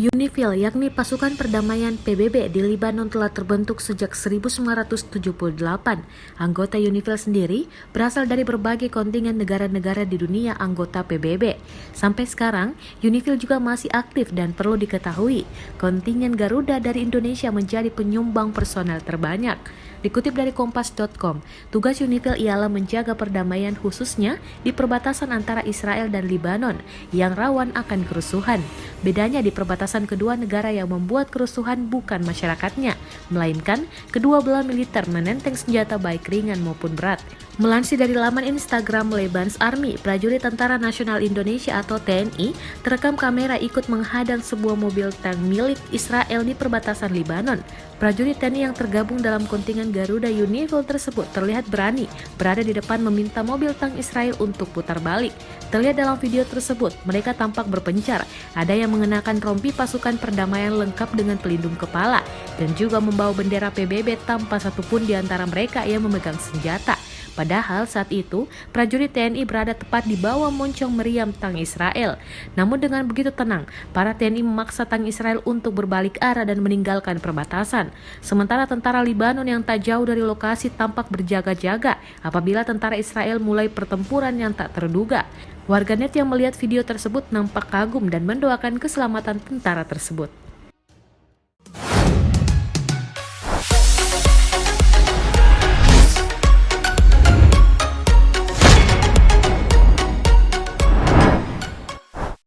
UNIFIL, yakni Pasukan Perdamaian PBB di Libanon, telah terbentuk sejak 1978. Anggota UNIFIL sendiri berasal dari berbagai kontingen negara-negara di dunia anggota PBB. Sampai sekarang, UNIFIL juga masih aktif dan perlu diketahui, kontingen Garuda dari Indonesia menjadi penyumbang personel terbanyak. Dikutip dari Kompas.com, tugas UNIFIL ialah menjaga perdamaian khususnya di perbatasan antara Israel dan Libanon yang rawan akan kerusuhan. Bedanya di perbatasan kedua negara yang membuat kerusuhan bukan masyarakatnya, melainkan kedua belah militer menenteng senjata baik ringan maupun berat. Melansir dari laman Instagram Lebanese Army, prajurit Tentara Nasional Indonesia atau TNI terekam kamera ikut menghadang sebuah mobil tank milik Israel di perbatasan Libanon. Prajurit TNI yang tergabung dalam kontingen Garuda UNIFIL tersebut terlihat berani berada di depan meminta mobil tank Israel untuk putar balik. Terlihat dalam video tersebut, mereka tampak berpencar. Ada yang mengenakan rompi pasukan perdamaian lengkap dengan pelindung kepala dan juga membawa bendera PBB tanpa satupun di antara mereka yang memegang senjata. Padahal saat itu, prajurit TNI berada tepat di bawah moncong meriam tank Israel. Namun dengan begitu tenang, para TNI memaksa tank Israel untuk berbalik arah dan meninggalkan perbatasan. Sementara tentara Libanon yang tak jauh dari lokasi tampak berjaga-jaga apabila tentara Israel mulai pertempuran yang tak terduga. Warganet yang melihat video tersebut nampak kagum dan mendoakan keselamatan tentara tersebut.